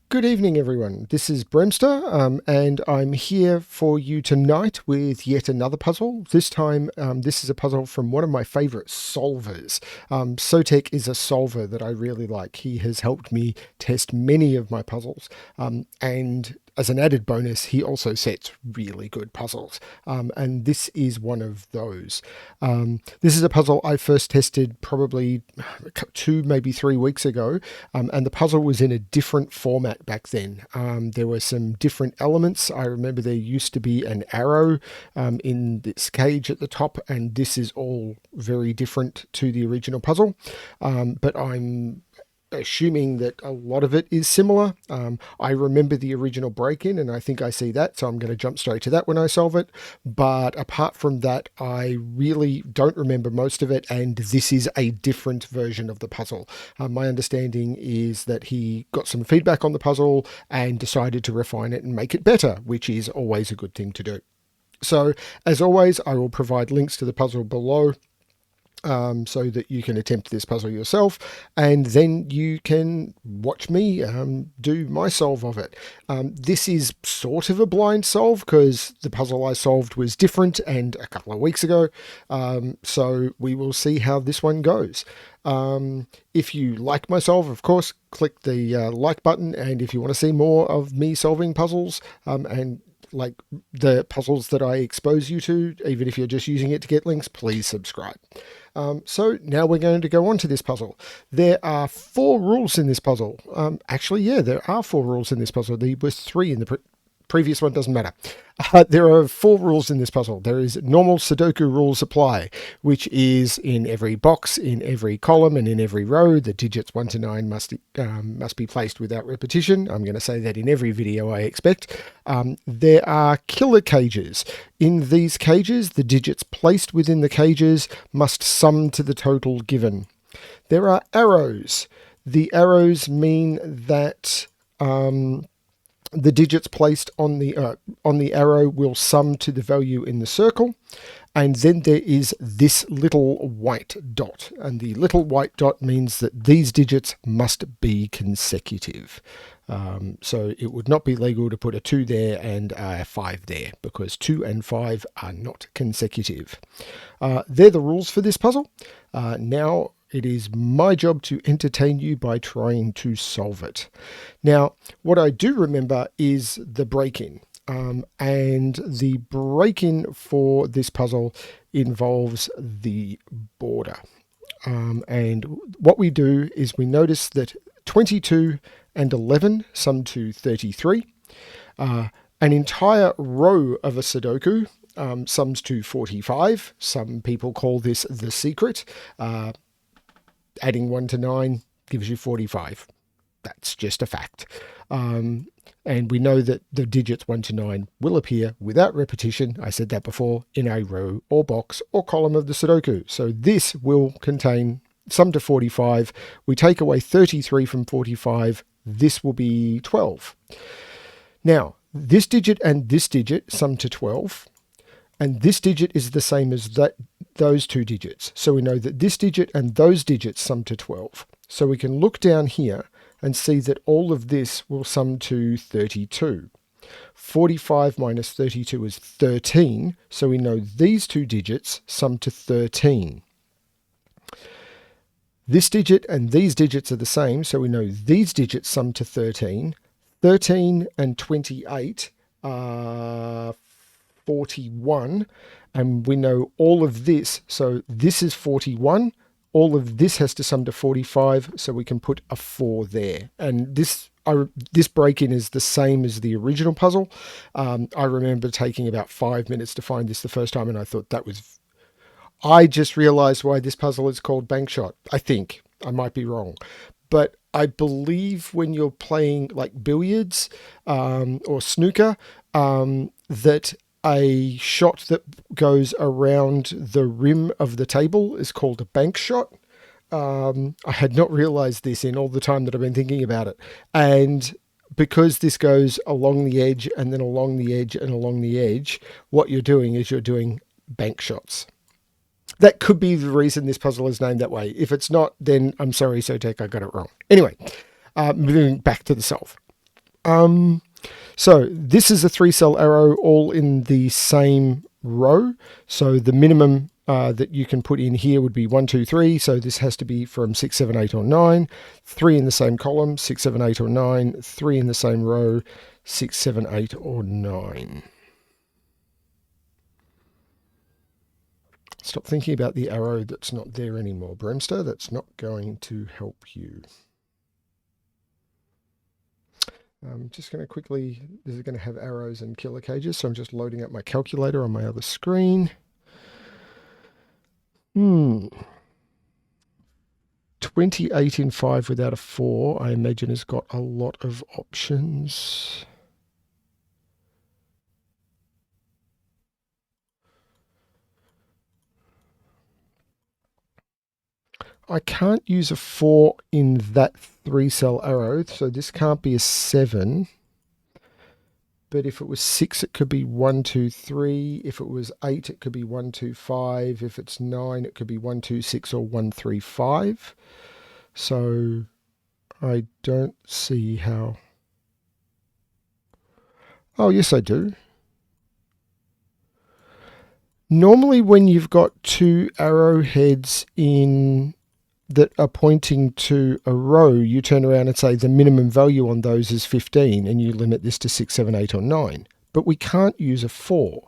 Good evening, everyone. This is BremSter, and I'm here for you tonight with yet another puzzle. This time, this is a puzzle from one of my favorite solvers. Sotek is a solver that I really like. He has helped me test many of my puzzles, and as an added bonus, he also sets really good puzzles, and this is one of those. This is a puzzle I first tested probably 2, maybe 3 weeks ago, and the puzzle was in a different format back then. There were some different elements. I remember there used to be an arrow in this cage at the top, and this is all very different to the original puzzle, but I'm assuming that a lot of it is similar. I remember the original break-in, and I think I see that, so I'm going to jump straight to that when I solve it. But apart from that, I really don't remember most of it, and this is a different version of the puzzle. My understanding is that he got some feedback on the puzzle and decided to refine it and make it better, which is always a good thing to do. So, as always, I will provide links to the puzzle below, so that you can attempt this puzzle yourself, and then you can watch me do my solve of it. This is sort of a blind solve because the puzzle I solved was different and a couple of weeks ago, so we will see how this one goes. If you like my solve, of course, click the like button, and if you want to see more of me solving puzzles and like the puzzles that I expose you to, even if you're just using it to get links, please subscribe. So now we're going to go on to this puzzle. There are 4 rules in this puzzle. Actually, yeah, there are 4 rules in this puzzle. There was 3 in the previous one, doesn't matter. There are 4 rules in this puzzle. There is normal Sudoku rules apply, which is in every box, in every column, and in every row. The digits 1 to 9 must be placed without repetition. I'm going to say that in every video, I expect. There are killer cages. In these cages, the digits placed within the cages must sum to the total given. There are arrows. The arrows mean that the digits placed on the arrow will sum to the value in the circle. And then there is this little white dot, and the little white dot means that these digits must be consecutive. So it would not be legal to put a 2 there and a 5 there, because 2 and 5 are not consecutive. They're the rules for this puzzle. Now it is my job to entertain you by trying to solve it. Now, what I do remember is the break-in. And the break-in for this puzzle involves the border. And what we do is we notice that 22 and 11 sum to 33. An entire row of a Sudoku sums to 45. Some people call this the secret. Adding 1 to 9 gives you 45. That's just a fact. And we know that the digits 1 to 9 will appear without repetition. I said that before, in a row or box or column of the Sudoku. So this will contain sum to 45. We take away 33 from 45. This will be 12. Now, this digit and this digit sum to 12. And this digit is the same as those 2 digits. So we know that this digit and those digits sum to 12. So we can look down here and see that all of this will sum to 32. 45 minus 32 is 13. So we know these 2 digits sum to 13. This digit and these digits are the same. So we know these digits sum to 13. 13 and 28 are 41, and we know all of this, so this is 41, all of this has to sum to 45, so we can put a 4 there. And this break-in is the same as the original puzzle. I remember taking about 5 minutes to find this the first time, and I thought I just realized why this puzzle is called Bankshot. I think. I might be wrong. But I believe when you're playing like billiards or snooker, that a shot that goes around the rim of the table is called a Bankshot. I had not realized this in all the time that I've been thinking about it. And because this goes along the edge and then along the edge and along the edge, what you're doing is you're doing bank shots. That could be the reason this puzzle is named that way. If it's not, then I'm sorry, Sotek, I got it wrong. Anyway, moving back to the solve. So this is a 3-cell arrow all in the same row. So the minimum that you can put in here would be 1, 2, 3. So this has to be from 6, 7, 8, or 9. 3 in the same column, 6, 7, 8, or 9. 3 in the same row, 6, 7, 8, or 9. Stop thinking about the arrow that's not there anymore, BremSter. That's not going to help you. I'm just going to quickly, this is going to have arrows and killer cages, so I'm just loading up my calculator on my other screen. 28 in 5 without a 4, I imagine, has got a lot of options. I can't use a 4 in that 3-cell arrow, so this can't be a 7. But if it was 6, it could be 1, 2, 3. If it was 8, it could be 1, 2, 5. If it's 9, it could be 1, 2, 6 or 1, 3, 5. So I don't see how. Oh, yes, I do. Normally when you've got 2 arrowheads in that are pointing to a row, you turn around and say the minimum value on those is 15 and you limit this to 6, 7, 8 or 9. But we can't use a 4.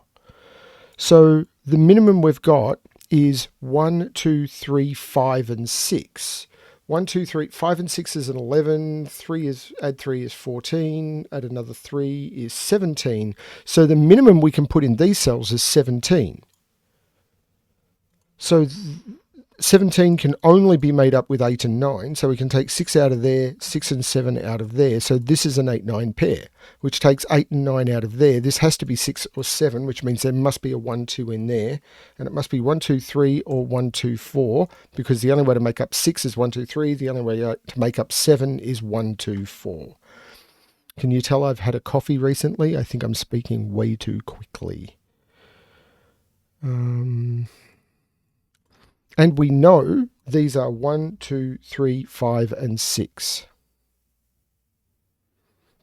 So the minimum we've got is 1, 2, 3, 5 and 6. 1, 2, 3, 5 and 6 is an 11, 3 is, add 3 is 14, add another 3 is 17. So the minimum we can put in these cells is 17. So 17 can only be made up with 8 and 9, so we can take 6 out of there, 6 and 7 out of there. So this is an 8-9 pair, which takes 8 and 9 out of there. This has to be 6 or 7, which means there must be a 1, 2 in there. And it must be 1, 2, 3 or 1, 2, 4, because the only way to make up 6 is 1, 2, 3. The only way to make up 7 is 1, 2, 4. Can you tell I've had a coffee recently? I think I'm speaking way too quickly. And we know these are 1, 2, 3, 5, and 6.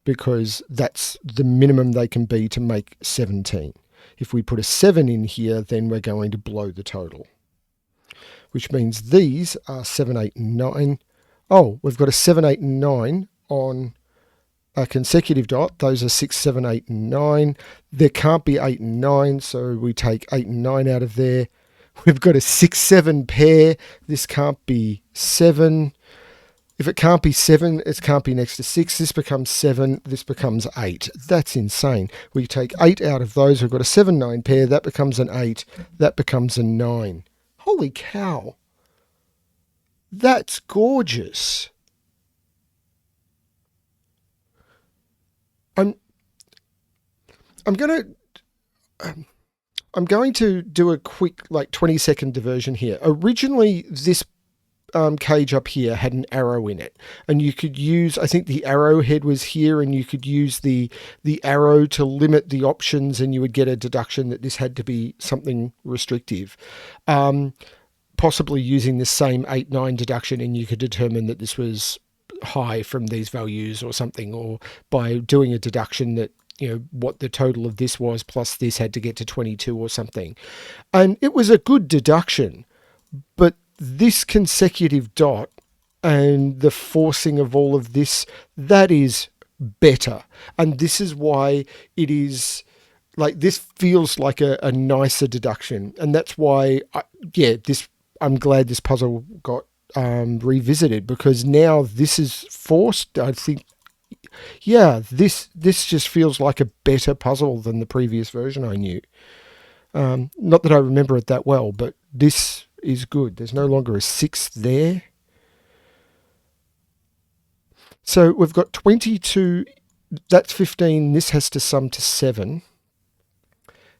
Because that's the minimum they can be to make 17. If we put a 7 in here, then we're going to blow the total. Which means these are 7, 8, and 9. Oh, we've got a 7, 8, and 9 on a consecutive dot. Those are 6, 7, 8, and 9. There can't be 8 and 9, so we take 8 and 9 out of there. We've got a 6, 7 pair. This can't be 7. If it can't be 7, it can't be next to 6. This becomes 7. This becomes 8. That's insane. We take 8 out of those. We've got a 7, 9 pair. That becomes an 8. That becomes a 9. Holy cow. That's gorgeous. I'm going to do a quick 20-second diversion here. Originally, this cage up here had an arrow in it, and you could use, I think the arrowhead was here, and you could use the arrow to limit the options, and you would get a deduction that this had to be something restrictive. Possibly using the same 8, 9 deduction, and you could determine that this was high from these values or something, or by doing a deduction that, what the total of this was plus this had to get to 22 or something. And it was a good deduction, but this consecutive dot and the forcing of all of this, that is better. And this is why it is this feels like a nicer deduction. And that's why, I'm glad this puzzle got revisited, because now this is forced. I think, this just feels like a better puzzle than the previous version I knew. Not that I remember it that well, but this is good. There's no longer a 6 there. So we've got 22, that's 15. This has to sum to 7.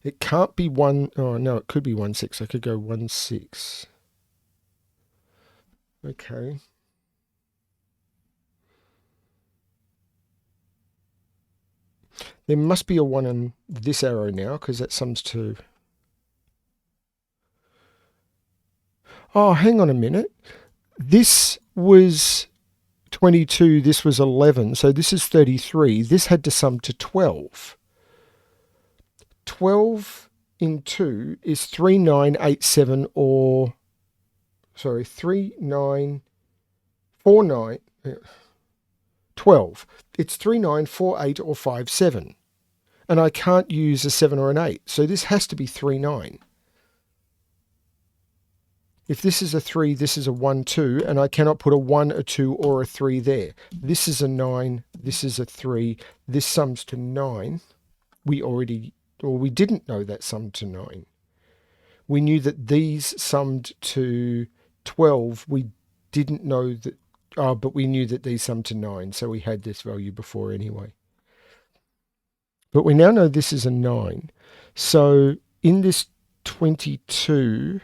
It can't be 1. Oh, no, it could be 1, 6. I could go 1, 6. Okay. There must be a 1 on this arrow now, because that sums to... Oh, hang on a minute. This was 22, this was 11, so this is 33. This had to sum to 12. 12 in 2 is 3987, or, sorry, 3949, 12. It's 3948 or 57. And I can't use a 7 or an 8, so this has to be 39. If this is a 3, this is a 1, 2, and I cannot put a 1, a 2, or a 3 there. This is a 9, this is a 3, this sums to 9. We didn't know that summed to 9. We knew that these summed to 12. We didn't know that, but we knew that these summed to 9, so we had this value before anyway. But we now know this is a 9. So in this 22,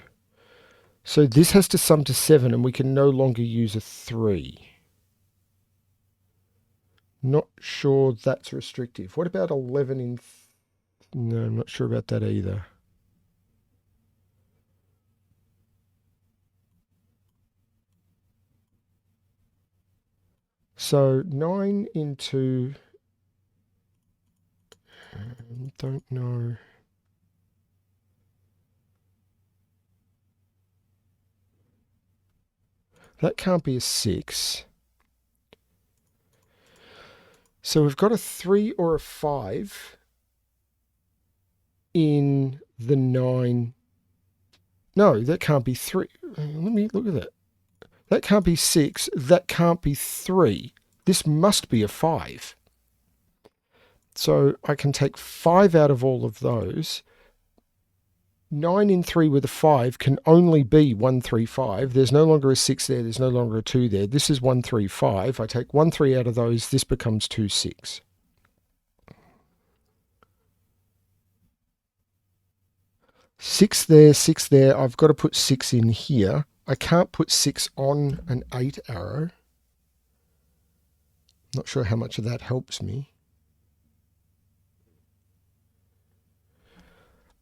so this has to sum to 7, and we can no longer use a 3. Not sure that's restrictive. What about 11 in... No, I'm not sure about that either. So 9 into... don't know. That can't be a 6. So we've got a 3 or a 5 in the 9. No, that can't be 3. Let me look at that. That can't be 6. That can't be 3. This must be a 5. So I can take 5 out of all of those. 9 in 3 with a 5 can only be 135. There's no longer a 6 there. There's no longer a 2 there. This is 135. I take 1 3 out of those. This becomes 2 6. Six there, 6 there. I've got to put 6 in here. I can't put 6 on an 8 arrow. Not sure how much of that helps me.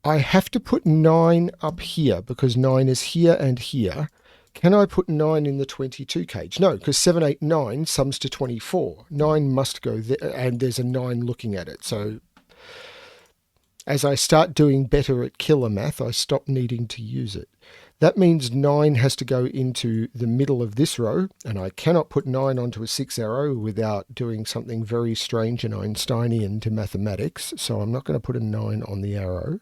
I have to put 9 up here because 9 is here and here. Can I put 9 in the 22 cage? No, because 7, 8, 9 sums to 24. 9 must go there, and there's a 9 looking at it. So as I start doing better at killer math, I stop needing to use it. That means 9 has to go into the middle of this row, and I cannot put 9 onto a 6 arrow without doing something very strange and Einsteinian to mathematics. So I'm not going to put a 9 on the arrow.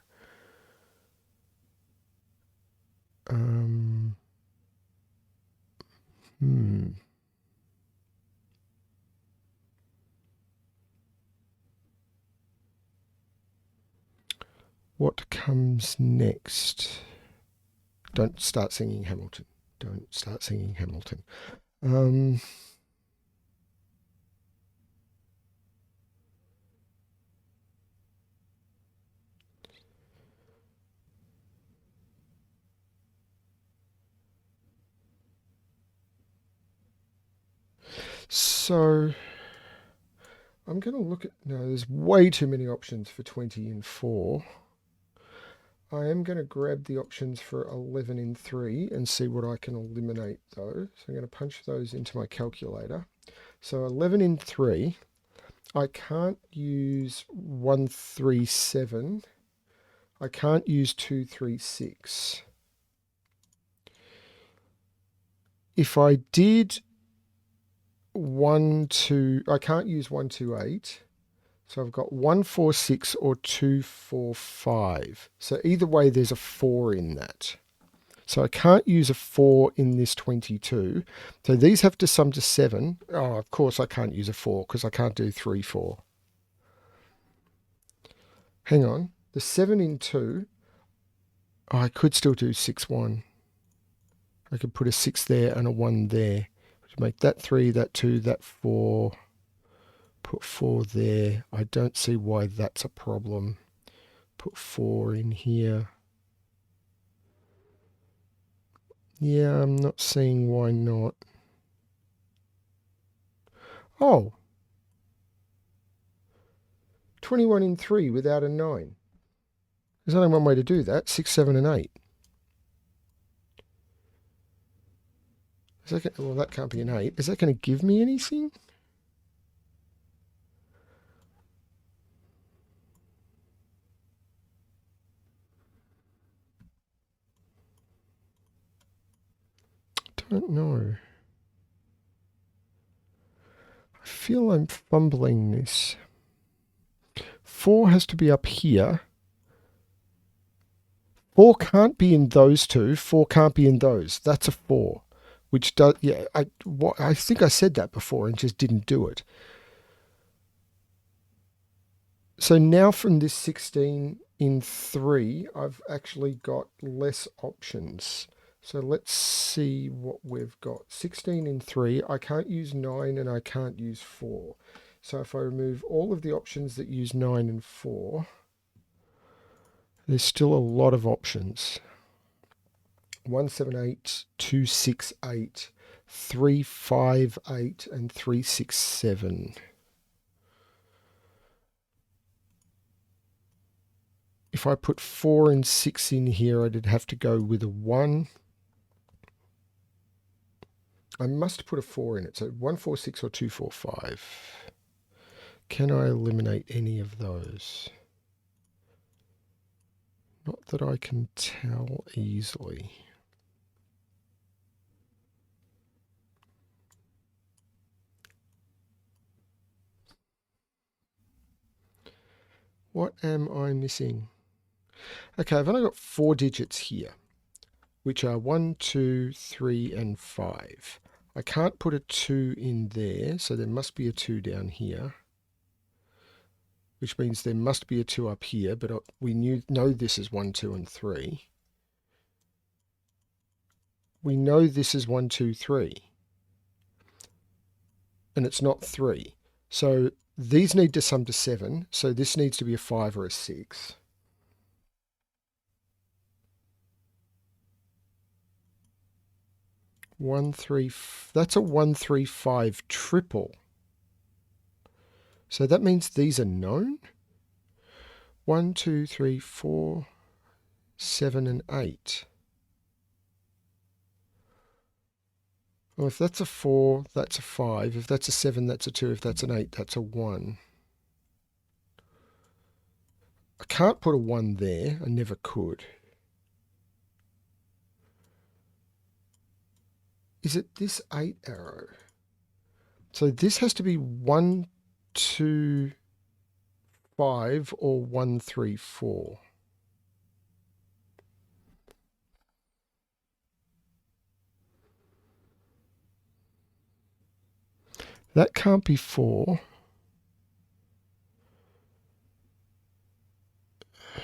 What comes next? Don't start singing Hamilton. Don't start singing Hamilton. So I'm going to look at, no, there's way too many options for 20 and 4. I am going to grab the options for 11 in 3 and see what I can eliminate though. So I'm going to punch those into my calculator. So 11 in 3, I can't use 137. I can't use 236. If I did I can't use 128. So I've got 146 or 245. So either way, there's a 4 in that. So I can't use a 4 in this 22. So these have to sum to 7. Oh, of course I can't use a 4 because I can't do 3, 4. Hang on. The 7 in 2, I could still do 6, 1. I could put a 6 there and a 1 there. Which make that 3, that 2, that 4. Put 4 there. I don't see why that's a problem. Put 4 in here. Yeah, I'm not seeing why not. Oh. 21 in 3 without a 9. There's only one way to do that. 6, 7, and 8. Well, that can't be an 8. Is that going to give me anything? Don't know. I feel I'm fumbling this. 4 has to be up here. 4 can't be in those two. 4 can't be in those. That's a 4. Which does, yeah, I think I said that before and just didn't do it. So now from this 16 in 3, I've actually got less options. So let's see what we've got. 16 in 3, I can't use 9 and I can't use 4. So if I remove all of the options that use 9 and 4, there's still a lot of options. 178, 268, 358, and 367. If I put 4 and 6 in here, I'd have to go with a 1. I must put a 4 in it. So 146 or 245. Can I eliminate any of those? Not that I can tell easily. What am I missing? Okay, I've only got 4 digits here, which are 1, 2, 3, and 5. I can't put a 2 in there, so there must be a 2 down here, which means there must be a 2 up here, but we know this is 1, 2, and 3. We know this is 1, 2, 3, and it's not 3. So these need to sum to 7, so this needs to be a 5 or a 6. That's a 135 triple. So that means these are known. 1, 2, 3, 4, 7, and 8. Well, if that's a 4, that's a 5. If that's a 7, that's a 2. If that's an 8, that's a 1. I can't put a 1 there. I never could. Is it this 8 arrow? So this has to be 1, 2, 5 or 1, 3, 4. That can't be 4.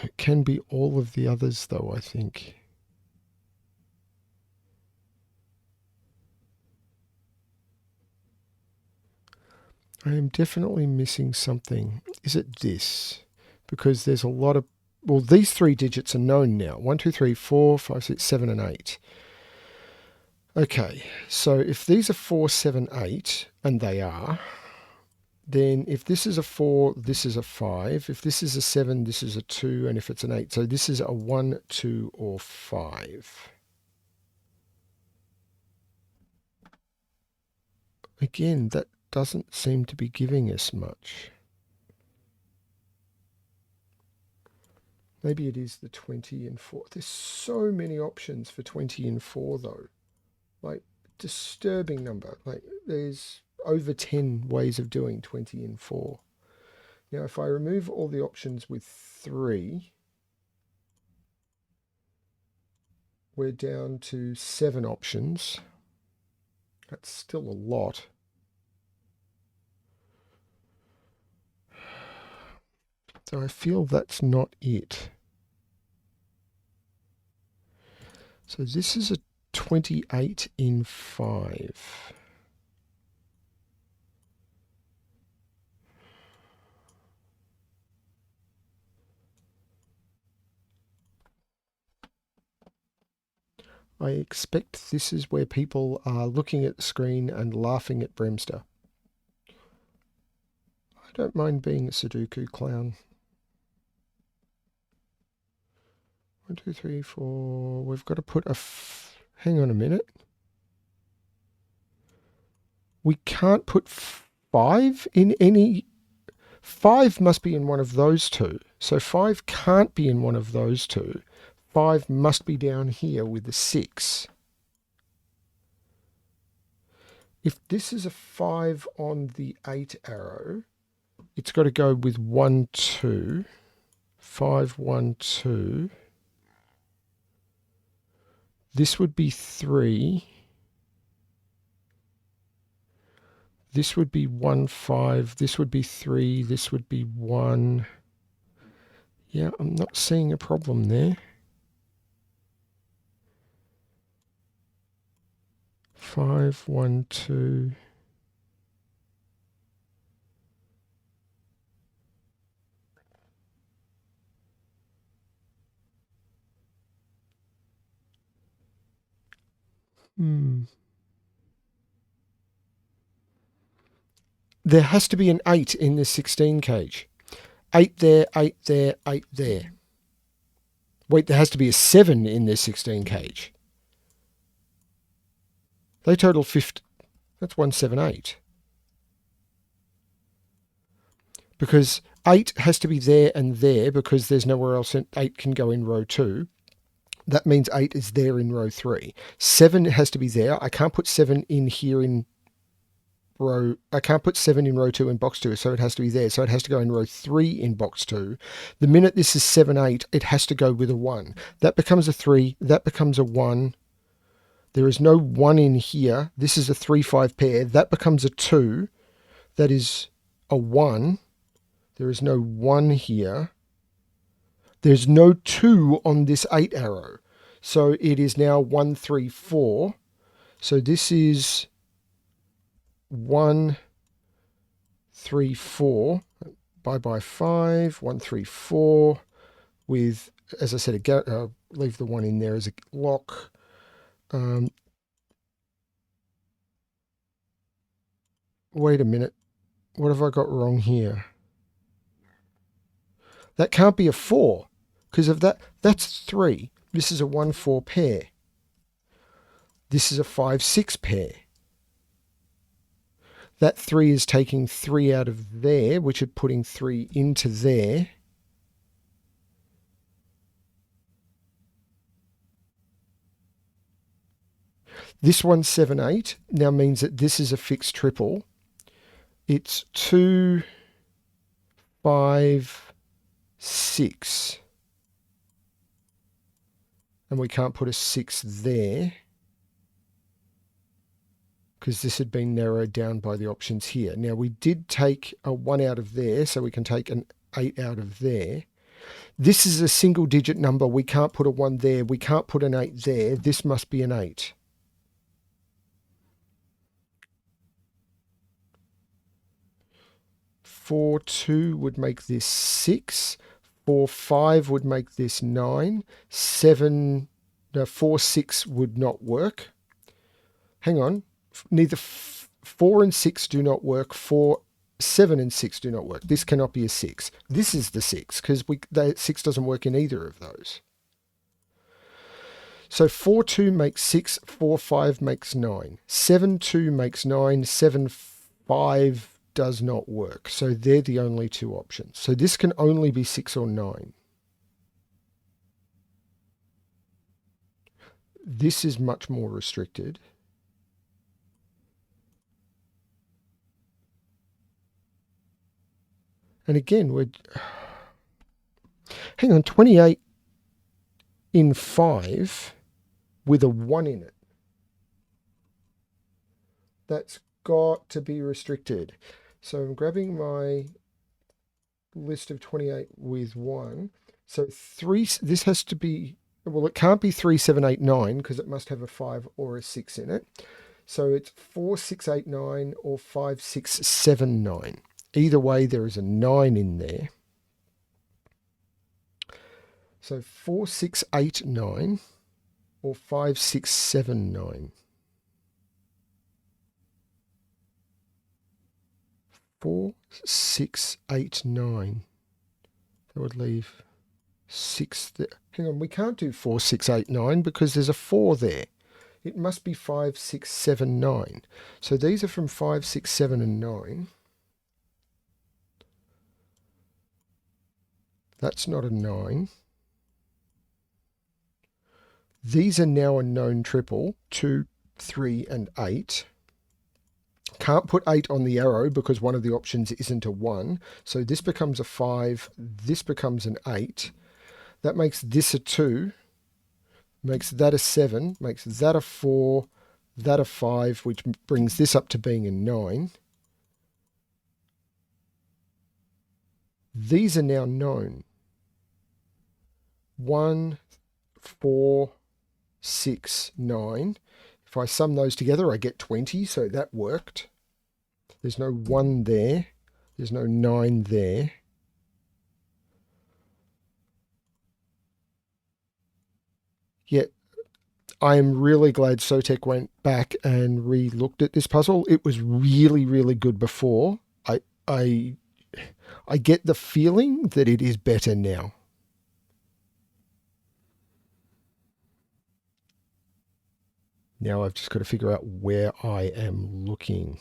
It can be all of the others though, I think. I am definitely missing something. Is it this? Because there's a lot of, well, these 3 digits are known now. 1, 2, 3, 4, 5, 6, 7, and 8. Okay, so if these are 4, 7, 8, and they are, then if this is a 4, this is a 5. If this is a 7, this is a 2. And if it's an 8, so this is a 1, 2, or 5. Again, that doesn't seem to be giving us much. Maybe it is the 20 and 4. There's so many options for 20 and 4 though. Like, disturbing number. Like, there's over 10 ways of doing 20 and 4. Now, if I remove all the options with 3, we're down to 7 options. That's still a lot. So I feel that's not it. So this is a 28 in 5. I expect this is where people are looking at the screen and laughing at BremSter. I don't mind being a Sudoku clown. 1, 2, 3, 4. We've got to put hang on a minute. we can't put 5 in any. 5 must be in one of those two. So 5 can't be in one of those two. 5 must be down here with the 6. If this is a 5 on the 8 arrow, it's got to go with 1, 2. 5, 1, 2. This would be 3. This would be 1, 5. This would be 3. This would be 1. Yeah, I'm not seeing a problem there. 5, 1, 2. There has to be an 8 in this 16 cage. 8 there, 8 there, 8 there. Wait, there has to be a 7 in this 16 cage. They total 50. That's 178. Because 8 has to be there and there because there's nowhere else 8 can go in row 2. That means 8 is there in row 3. 7 has to be there. I can't put 7 in here in row. I can't put 7 in row 2 in box 2, so it has to be there. So it has to go in row 3 in box 2. The minute this is 7, 8, it has to go with a 1. That becomes a 3. That becomes a 1. There is no 1 in here. This is a 3, 5 pair. That becomes a 2. That is a 1. There is no 1 here. There's no 2 on this 8 arrow. So it is now 1, 3, 4. So this is 1, 3, 4. Bye-bye 5. 1, 3, 4. With, as I said, leave the 1 in there as a lock. Wait a minute. What have I got wrong here? That can't be a 4 because of that. That's 3. This is a 1, 4 pair. This is a 5, 6 pair. That 3 is taking 3 out of there, which is putting 3 into there. This 1, 7, 8 now means that this is a fixed triple. It's 2, 5, 6. And we can't put a 6 there because this had been narrowed down by the options here. Now we did take a 1 out of there, so we can take an 8 out of there. This is a single digit number. We can't put a 1 there. We can't put an 8 there. This must be an 8. Four, 2 would make this 6. 4, 5 would make this 9. 7, no, 4, 6 would not work. Hang on. Neither 4 and 6 do not work. 4, 7 and 6 do not work. This cannot be a 6. This is the 6 because 6 doesn't work in either of those. So 4, 2 makes 6. 4, 5 makes 9. 7, 2 makes 9. 7, 5 does not work. So they're the only two options. So this can only be 6 or 9. This is much more restricted. And again, hang on, 28 in 5 with a 1 in it. That's got to be restricted. So I'm grabbing my list of 28 with 1. So 3, this has to be, well, it can't be 3, 7, 8, 9 because it must have a 5 or a 6 in it. So it's 4, 6, 8, 9 or 5, 6, 7, 9. Either way, there is a 9 in there. So 4, 6, 8, 9 or 5, 6, 7, 9. 4, 6, 8, 9. That would leave 6 there. Hang on, we can't do 4, 6, 8, 9 because there's a 4 there. It must be 5, 6, 7, 9. So these are from 5, 6, 7, and 9. That's not a 9. These are now a known triple, 2, 3, and 8. Can't put 8 on the arrow because one of the options isn't a 1. So this becomes a 5, this becomes an 8. That makes this a 2, makes that a 7, makes that a 4, that a 5, which brings this up to being a 9. These are now known. 1, 4, 6, 9. If I sum those together, I get 20, so that worked. There's no 1 there. There's no 9 there. Yet, I am really glad Sotek went back and re-looked at this puzzle. It was really, really good before. I get the feeling that it is better now. Now I've just got to figure out where I am looking.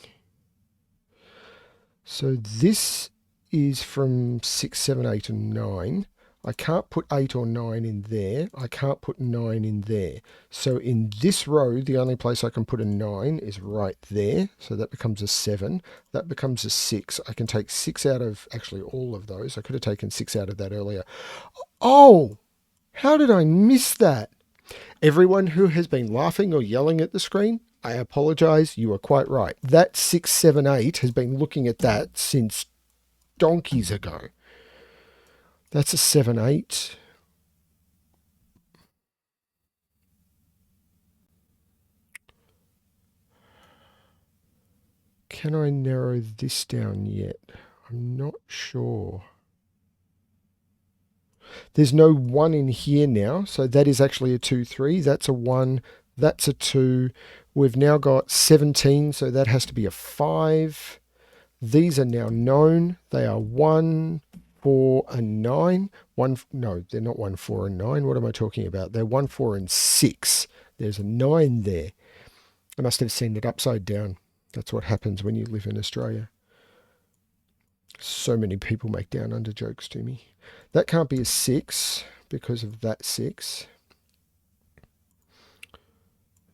So this is from 6, 7, 8, and 9. I can't put 8 or 9 in there. I can't put 9 in there. So in this row, the only place I can put a 9 is right there. So that becomes a 7. That becomes a 6. I can take 6 out of, actually all of those. I could have taken 6 out of that earlier. Oh, how did I miss that? Everyone who has been laughing or yelling at the screen, I apologize. You are quite right. That 6, 7, 8 has been looking at that since donkeys ago. That's a 7, 8. Can I narrow this down yet? I'm not sure. There's no 1 in here now, so that is actually a 2, 3. That's a 1. That's a 2. We've now got 17, so that has to be a 5. These are now known. They are 1, 4, and 9. No, they're not 1, 4, and 9. What am I talking about? They're 1, 4, and 6. There's a 9 there. I must have seen it upside down. That's what happens when you live in Australia. So many people make down under jokes to me. That can't be a 6 because of that 6.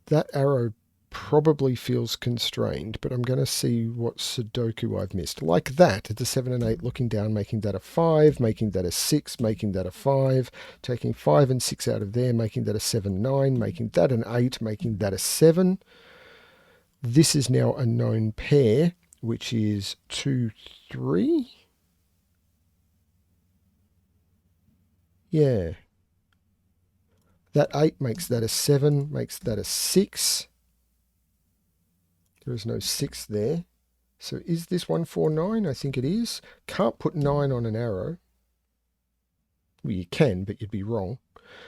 That arrow probably feels constrained, but I'm going to see what Sudoku I've missed. Like that, it's a 7 and 8 looking down, making that a 5, making that a 6, making that a 5, taking 5 and 6 out of there, making that a 7, 9, making that an 8, making that a 7. This is now a known pair, which is 2, 3. Yeah. That 8 makes that a 7, makes that a 6. There is no 6 there. So is this 1, 4, 9? I think it is. Can't put 9 on an arrow. Well, you can, but you'd be wrong.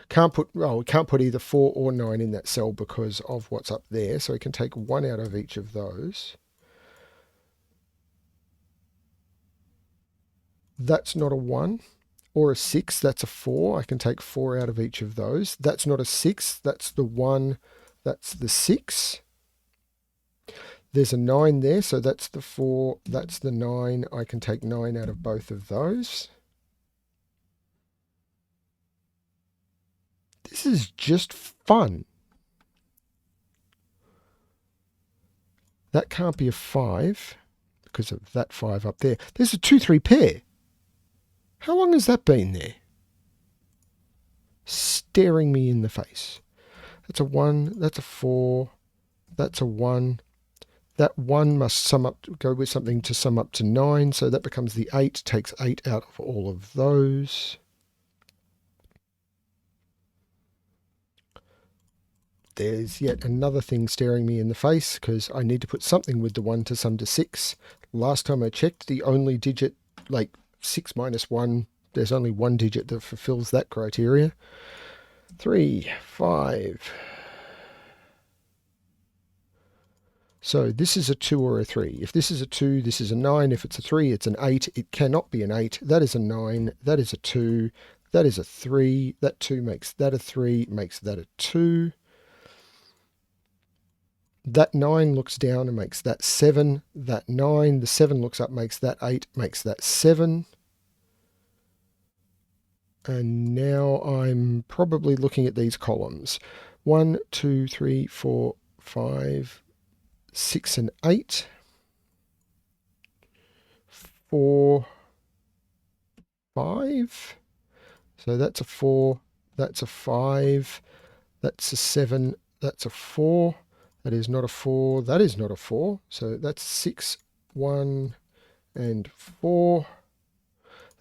Can't put either 4 or 9 in that cell because of what's up there. So we can take 1 out of each of those. That's not a 1 or a 6. That's a 4. I can take 4 out of each of those. That's not a 6. That's the 1. That's the 6. There's a 9 there, so that's the 4, that's the 9. I can take 9 out of both of those. This is just fun. That can't be a 5 because of that 5 up there. There's a 2, 3 pair. How long has that been there? Staring me in the face. That's a 1, that's a 4, that's a 1. That 1 must go with something to sum up to 9, so that becomes the 8, takes 8 out of all of those. There's yet another thing staring me in the face, because I need to put something with the 1 to sum to 6. Last time I checked, the only digit, like 6 minus 1, there's only one digit that fulfills that criteria. 3, 5... So this is a 2 or a 3. If this is a 2, this is a 9. If it's a 3, it's an 8. It cannot be an 8. That is a 9. That is a 2. That is a 3. That 2 makes that a 3, makes that a 2. That 9 looks down and makes that 7. That 9, the 7 looks up, makes that 8, makes that 7. And now I'm probably looking at these columns. 1, 2, 3, 4, 5, 6, and 8. 4, 5. So that's a 4, that's a 5, that's a 7, that's a 4. That is not a 4, that is not a 4. So that's 6, 1, and 4.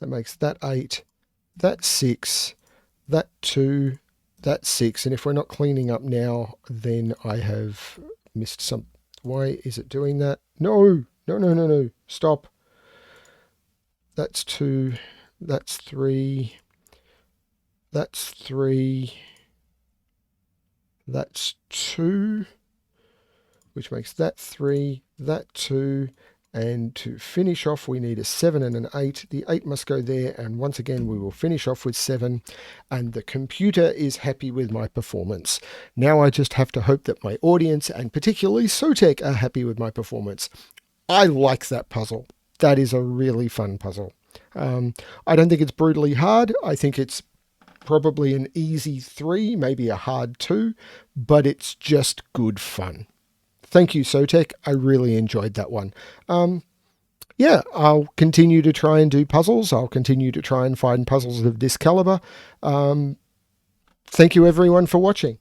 That makes that 8, that 6, that 2, that 6. And if we're not cleaning up now, then I have missed some. Why is it doing that? No, no, no, no, no. Stop. That's 2, that's 3, that's 3, that's 2, which makes that 3, that 2, and to finish off we need a 7 and an 8. The 8 must go there, and once again we will finish off with 7, and the computer is happy with my performance. Now I just have to hope that my audience, and particularly Sotek, are happy with my performance. I like that puzzle. That is a really fun puzzle. I don't think it's brutally hard. I think it's probably an easy 3, maybe a hard 2, but it's just good fun. Thank you, Sotek. I really enjoyed that one. Yeah, I'll continue to try and do puzzles. I'll continue to try and find puzzles of this caliber. Thank you, everyone, for watching.